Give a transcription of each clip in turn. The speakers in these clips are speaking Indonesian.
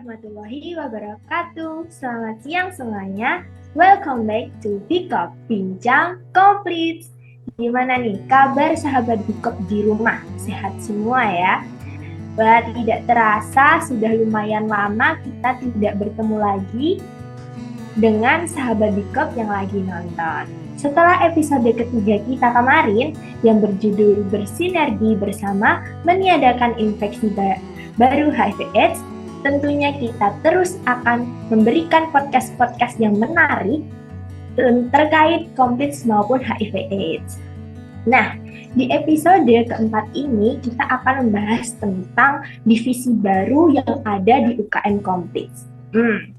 warahmatullahi wabarakatuh. Selamat siang semuanya. Welcome back to Bikop Bincang Komplit. Gimana nih kabar sahabat Bikop di rumah? Sehat semua ya? Wah, tidak terasa sudah lumayan lama kita tidak bertemu lagi dengan sahabat Bikop yang lagi nonton. Setelah episode ketiga kita kemarin yang berjudul Bersinergi Bersama Meniadakan Infeksi Baru HIV/AIDS, tentunya kita terus akan memberikan podcast-podcast yang menarik terkait COVID maupun HIV/AIDS. Nah, di episode keempat ini kita akan membahas tentang divisi baru yang ada di UKM Komplits.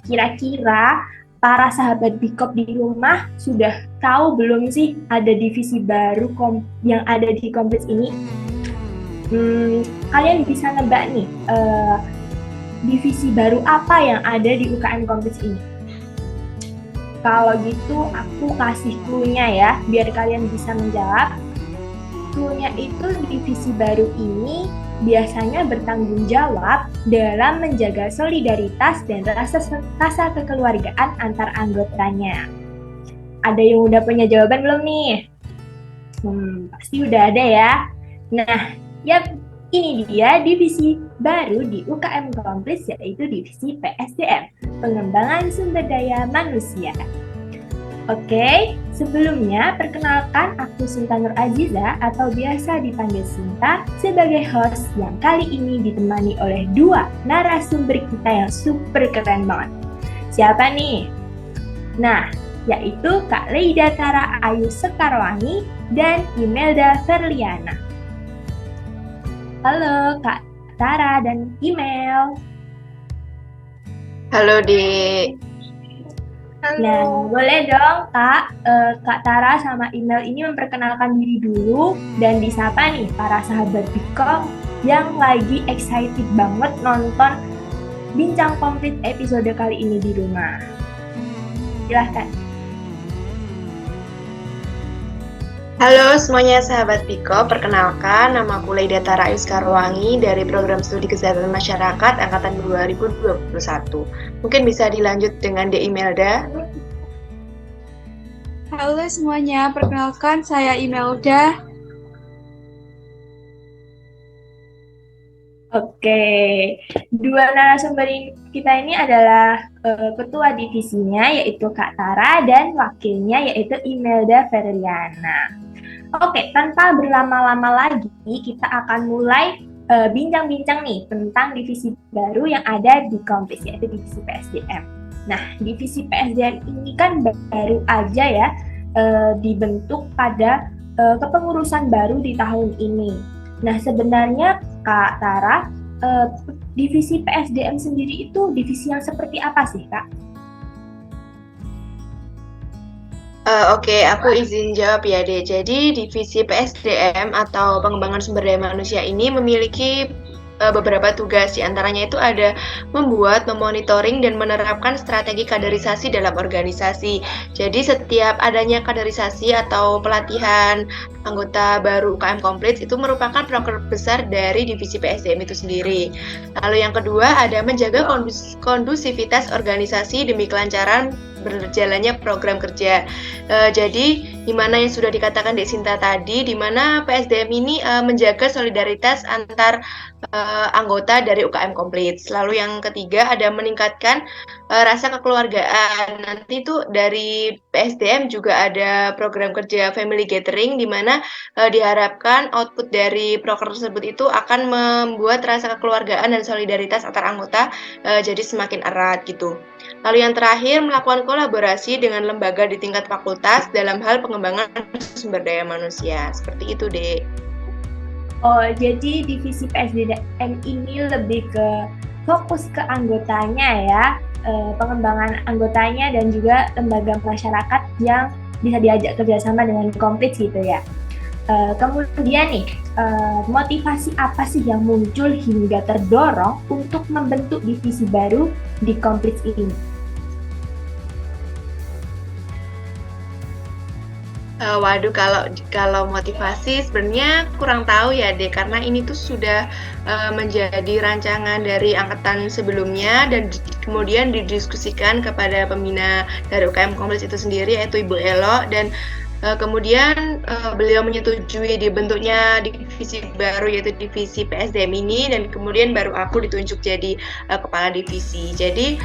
Kira-kira para sahabat Bikop di rumah sudah tahu belum sih ada divisi baru yang ada di Komplits ini? Kalian bisa nebak nih, divisi baru apa yang ada di UKM Komplits ini? Kalau gitu aku kasih clue-nya ya, biar kalian bisa menjawab. Clue-nya itu divisi baru ini biasanya bertanggung jawab dalam menjaga solidaritas dan rasa kekeluargaan antar anggotanya. Ada yang udah punya jawaban belum nih? Pasti udah ada ya. Nah, ini dia divisi baru di UKM Komplits, yaitu divisi PSDM, Pengembangan Sumber Daya Manusia. Oke, sebelumnya perkenalkan aku Sinta Nur Aziza atau biasa dipanggil Sinta sebagai host yang kali ini ditemani oleh dua narasumber kita yang super keren banget. Siapa nih? Nah, yaitu Kak Leida Tara Ayu Sekarwangi dan Imelda Verliana. Halo Kak Tara dan Imel. Halo Dek. Halo. Nah, boleh dong Kak Tara sama Imel ini memperkenalkan diri dulu dan disapa nih para sahabat Bikop yang lagi excited banget nonton Bincang Komplit episode kali ini di rumah. Silahkan. Halo semuanya sahabat Bikop, perkenalkan nama aku Leida Tara Ayu Sekarwangi dari Program Studi Kesehatan Masyarakat Angkatan 2021. Mungkin bisa dilanjut dengan De Imelda. Halo semuanya, perkenalkan saya Imelda. Oke, dua narasumber kita ini adalah ketua divisinya yaitu Kak Tara dan wakilnya yaitu Imelda Verliana. Oke, tanpa berlama-lama lagi, kita akan mulai bincang-bincang nih tentang divisi baru yang ada di Komplits, yaitu divisi PSDM. Nah, divisi PSDM ini kan baru aja ya dibentuk pada kepengurusan baru di tahun ini. Nah, sebenarnya Kak Tara, divisi PSDM sendiri itu divisi yang seperti apa sih, Kak? Oke, aku izin jawab ya, De. Jadi, divisi PSDM atau Pengembangan Sumber Daya Manusia ini memiliki beberapa tugas. Di antaranya itu ada membuat, memonitoring, dan menerapkan strategi kaderisasi dalam organisasi. Jadi, setiap adanya kaderisasi atau pelatihan anggota baru UKM Komplits itu merupakan program besar dari divisi PSDM itu sendiri. Lalu yang kedua ada menjaga kondusivitas organisasi demi kelancaran berjalannya program kerja. Jadi di mana yang sudah dikatakan Dek Sinta tadi, di mana PSDM ini menjaga solidaritas antar anggota dari UKM Komplits. Lalu yang ketiga ada meningkatkan rasa kekeluargaan. Nanti itu dari PSDM juga ada program kerja Family Gathering, di mana diharapkan output dari proker tersebut itu akan membuat rasa kekeluargaan dan solidaritas antar anggota jadi semakin erat gitu. Lalu yang terakhir, melakukan kolaborasi dengan lembaga di tingkat fakultas dalam hal pengembangan sumber daya manusia. Seperti itu, Dek. Oh, jadi divisi PSDM ini lebih ke fokus ke anggotanya ya, pengembangan anggotanya dan juga lembaga masyarakat yang bisa diajak kerjasama dengan Komplits gitu ya. Kemudian nih, motivasi apa sih yang muncul hingga terdorong untuk membentuk divisi baru di Komplits ini? Waduh, kalau motivasi sebenarnya kurang tahu ya, Dek, karena ini tuh sudah menjadi rancangan dari angkatan sebelumnya dan kemudian didiskusikan kepada pembina dari UKM Kompleks itu sendiri, yaitu Ibu Elo, dan kemudian beliau menyetujui dibentuknya divisi baru, yaitu divisi PSDM ini, dan kemudian baru aku ditunjuk jadi kepala divisi. Jadi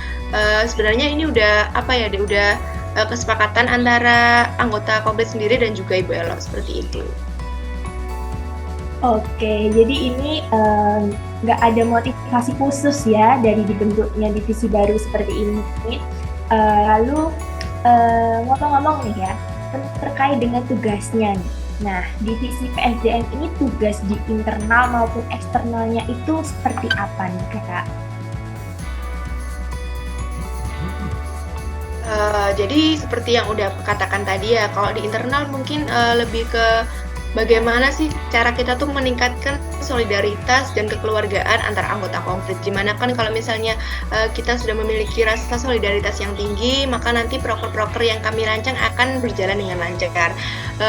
sebenarnya ini udah apa ya, Dek, udah kesepakatan antara anggota Kompleks sendiri dan juga Ibu Elo, seperti itu. Oke, jadi ini nggak ada motivasi khusus ya dari dibentuknya divisi baru seperti ini. Lalu ngomong-ngomong nih ya, terkait dengan tugasnya nih. Nah, divisi PSDM ini tugas di internal maupun eksternalnya itu seperti apa nih, Kak? Jadi seperti yang udah aku katakan tadi ya, kalau di internal mungkin lebih ke bagaimana sih cara kita tuh meningkatkan solidaritas dan kekeluargaan antar anggota konflik. Gimana kan kalau misalnya kita sudah memiliki rasa solidaritas yang tinggi, maka nanti proker-proker yang kami rancang akan berjalan dengan lancar.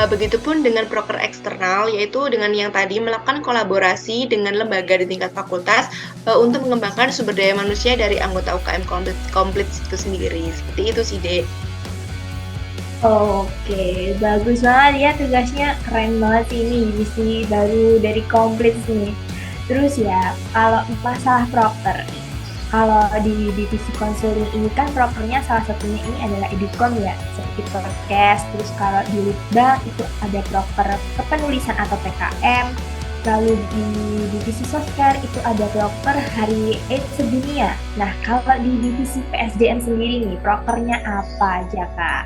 Begitupun dengan proker eksternal, yaitu dengan yang tadi melakukan kolaborasi dengan lembaga di tingkat fakultas untuk mengembangkan sumber daya manusia dari anggota UKM kompleks itu sendiri. Seperti itu sih, Dek. Oke, bagus banget ya tugasnya, keren banget sih ini divisi baru dari Kompleks nih. Terus ya, kalau masalah proker, kalau di divisi konseling ini kan prokernya salah satunya ini adalah edukon ya, seperti podcast. Terus kalau di Litbang itu ada proker kepenulisan atau PKM. Lalu di divisi sosial itu ada proker Hari AIDS Sedunia. Nah, kalau di divisi PSDM sendiri nih, prokernya apa aja, Kak?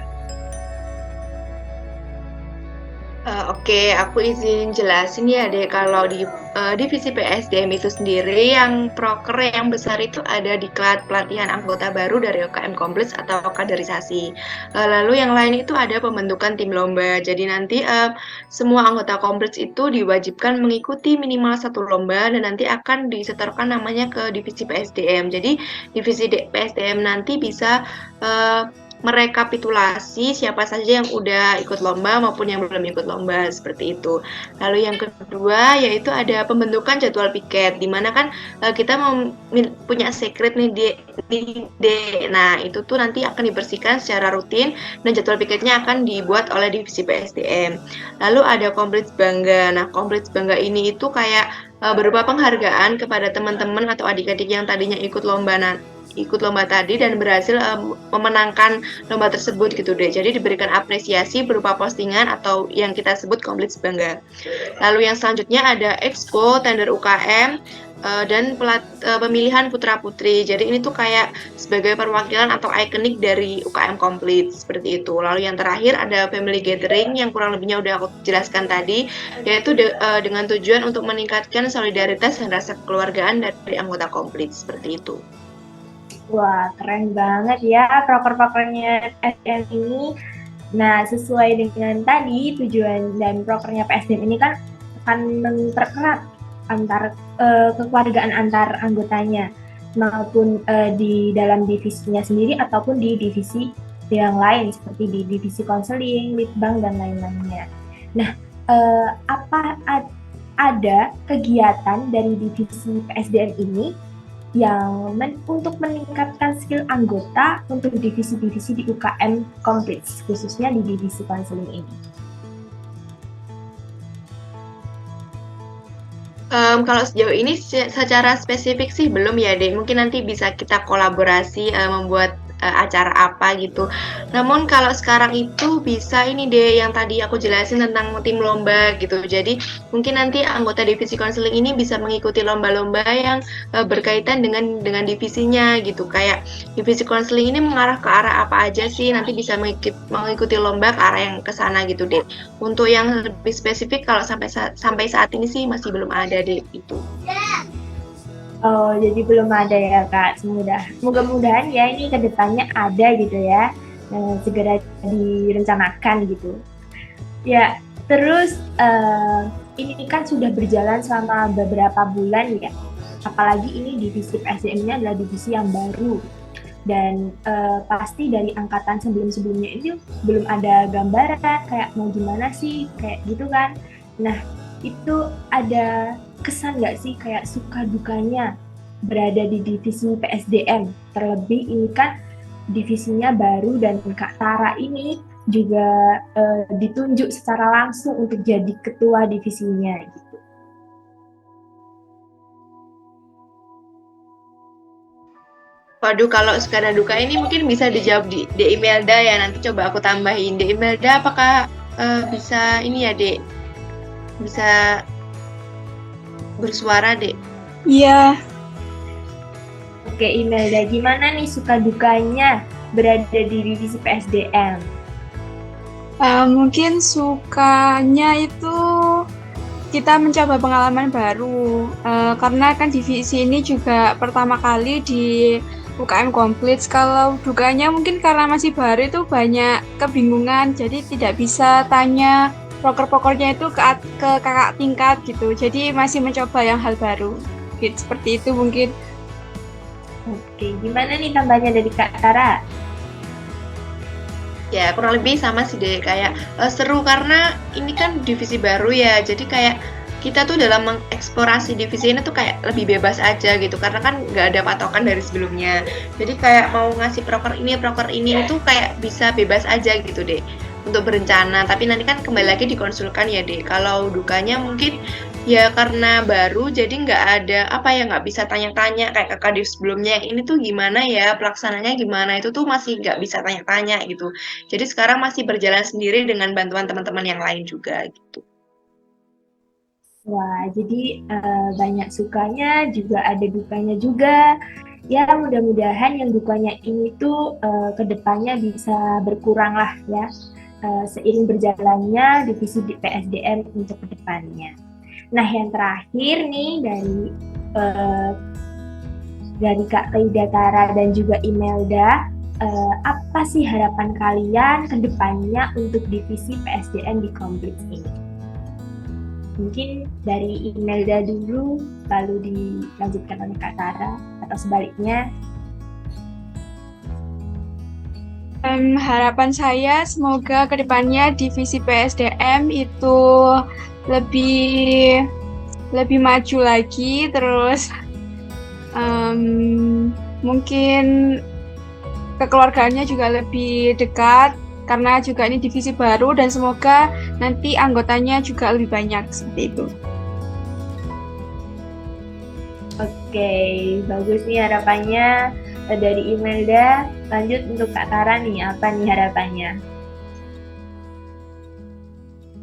Oke, aku izin jelasin ya, Dek. Kalau di divisi PSDM itu sendiri, yang proker yang besar itu ada di pelatihan anggota baru dari UKM Kompleks atau kaderisasi. Lalu yang lain itu ada pembentukan tim lomba. Jadi nanti semua anggota Kompleks itu diwajibkan mengikuti minimal satu lomba dan nanti akan disetorkan namanya ke divisi PSDM. Jadi divisi PSDM nanti bisa merekapitulasi siapa saja yang udah ikut lomba maupun yang belum ikut lomba, seperti itu. Lalu yang kedua yaitu ada pembentukan jadwal piket, di mana kan kita punya secret nih di. Nah, itu tuh nanti akan dibersihkan secara rutin dan jadwal piketnya akan dibuat oleh divisi PSDM. Lalu ada Kompleks Bangga. Nah, Kompleks Bangga ini itu kayak berupa penghargaan kepada teman-teman atau adik-adik yang tadinya ikut lomba tadi dan berhasil memenangkan lomba tersebut gitu deh. Jadi diberikan apresiasi berupa postingan atau yang kita sebut Kompleks Bangga. Lalu yang selanjutnya ada Expo, tender UKM, dan pemilihan putra-putri. Jadi ini tuh kayak sebagai perwakilan atau ikonik dari UKM Kompleks, seperti itu. Lalu yang terakhir ada family gathering yang kurang lebihnya udah aku jelaskan tadi, yaitu dengan tujuan untuk meningkatkan solidaritas dan rasa kekeluargaan dari anggota Kompleks, seperti itu. Wah, keren banget ya proker-prokernya PSDM ini. Nah, sesuai dengan tadi tujuan dan prokernya PSDM ini kan akan mempererat antar kekeluargaan antar anggotanya maupun di dalam divisinya sendiri ataupun di divisi yang lain seperti di divisi konseling, litbang dan lain-lainnya. Nah, apa ada kegiatan dari divisi PSDM ini yang untuk meningkatkan skill anggota untuk divisi-divisi di UKM Kompleks, khususnya di divisi konseling ini? Kalau sejauh ini secara spesifik sih belum ya, Dek. Mungkin nanti bisa kita kolaborasi membuat acara apa gitu. Namun kalau sekarang itu bisa ini deh yang tadi aku jelasin tentang tim lomba gitu. Jadi mungkin nanti anggota divisi konseling ini bisa mengikuti lomba-lomba yang berkaitan dengan divisinya gitu. Kayak divisi konseling ini mengarah ke arah apa aja sih, nanti bisa mengikuti lomba ke arah yang ke sana gitu deh. Untuk yang lebih spesifik kalau sampai saat ini sih masih belum ada deh itu. Oh, jadi belum ada ya Kak. Semoga-mudahan ya ini kedepannya ada gitu ya, segera direncanakan gitu. Ya, terus ini kan sudah berjalan selama beberapa bulan ya. Apalagi ini divisi PSDM ini adalah divisi yang baru. Dan pasti dari angkatan sebelum-sebelumnya itu belum ada gambaran kayak mau gimana sih kayak gitu kan. Nah itu ada kesan nggak sih kayak suka dukanya berada di divisi PSDM, terlebih ini kan divisinya baru dan Kak Tara ini juga ditunjuk secara langsung untuk jadi ketua divisinya gitu. Waduh, kalau suka dan duka ini mungkin bisa dijawab di Imelda ya. Nanti coba aku tambahin. Imelda, apakah bisa ini ya, Dek? Bisa bersuara, Dek? Iya, Oke Imelda, gimana nih suka dukanya berada di divisi PSDM? mungkin sukanya itu kita mencoba pengalaman baru, karena kan divisi ini juga pertama kali di UKM Komplits. Kalau dukanya mungkin karena masih baru itu banyak kebingungan, jadi tidak bisa tanya proker-prokernya itu ke kakak tingkat gitu. Jadi masih mencoba yang hal baru. Gitu, seperti itu mungkin. Oke, gimana nih tambahnya dari Kak Tara? Ya, kurang lebih sama sih, Dek. Kayak seru karena ini kan divisi baru ya. Jadi kayak kita tuh dalam mengeksplorasi divisi ini tuh kayak lebih bebas aja gitu. Karena kan nggak ada patokan dari sebelumnya. Jadi kayak mau ngasih proker ini itu kayak bisa bebas aja gitu, Dek, untuk berencana. Tapi nanti kan kembali lagi dikonsulkan ya, Dek. Kalau dukanya mungkin ya karena baru jadi nggak ada nggak bisa tanya-tanya kayak kakak di sebelumnya yang ini tuh gimana ya pelaksananya gimana itu tuh masih nggak bisa tanya-tanya gitu. Jadi sekarang masih berjalan sendiri dengan bantuan teman-teman yang lain juga gitu. Wah, jadi banyak sukanya juga ada dukanya juga. Ya mudah-mudahan yang dukanya ini tuh kedepannya bisa berkurang lah ya seiring berjalannya divisi di PSDM untuk kedepannya. Nah yang terakhir nih dari Kak Teida Tara dan juga Imelda, apa sih harapan kalian kedepannya untuk divisi PSDM di Komplits ini? Mungkin dari Imelda dulu, lalu dilanjutkan oleh Kak Tara, atau sebaliknya. Harapan saya semoga kedepannya divisi PSDM itu lebih maju lagi, terus mungkin kekeluargaannya juga lebih dekat karena juga ini divisi baru, dan semoga nanti anggotanya juga lebih banyak seperti itu. Oke, bagus nih harapannya dari Imelda. Lanjut untuk Kak Tara nih, apa nih harapannya?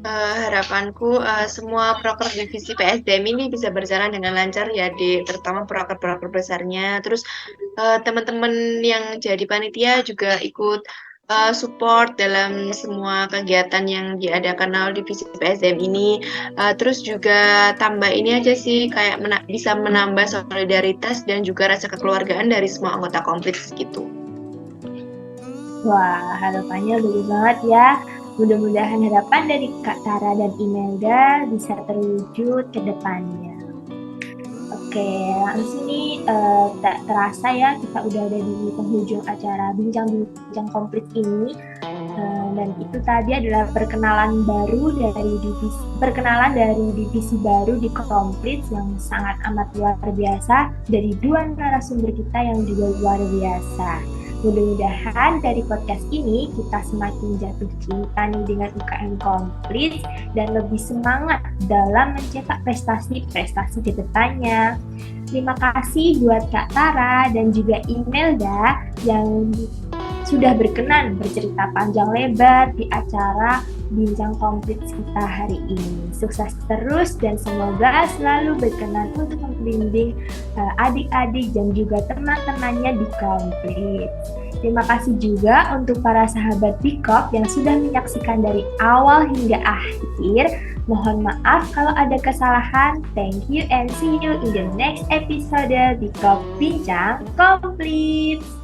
Harapanku semua proker divisi PSDM ini bisa berjalan dengan lancar ya, terutama proker-proker besarnya. Terus teman-teman yang jadi panitia juga ikut support dalam semua kegiatan yang diadakan oleh divisi PSDM ini. Terus juga tambah ini aja sih kayak bisa menambah solidaritas dan juga rasa kekeluargaan dari semua anggota Komplits gitu. Wah, harapannya bagus banget ya. Mudah-mudahan harapan dari Kak Tara dan Imelda bisa terwujud ke depannya. Oke, langsung nih tak terasa ya kita udah ada di penghujung acara bincang-bincang Komplits ini. Dan itu tadi adalah perkenalan dari divisi baru di Komplits yang sangat amat luar biasa dari dua narasumber kita yang juga luar biasa. Mudah-mudahan dari podcast ini kita semakin jatuh cinta nih dengan UKM Komplits dan lebih semangat dalam mencetak prestasi-prestasi ke depannya. Terima kasih buat Kak Tara dan juga Imelda yang sudah berkenan bercerita panjang lebar di acara Bincang Komplits kita hari ini. Sukses terus dan semoga selalu berkenan untuk membimbing adik-adik dan juga teman-temannya di Komplits. Terima kasih juga untuk para sahabat Bikop yang sudah menyaksikan dari awal hingga akhir. Mohon maaf kalau ada kesalahan. Thank you and see you in the next episode Bikop Bincang Komplits.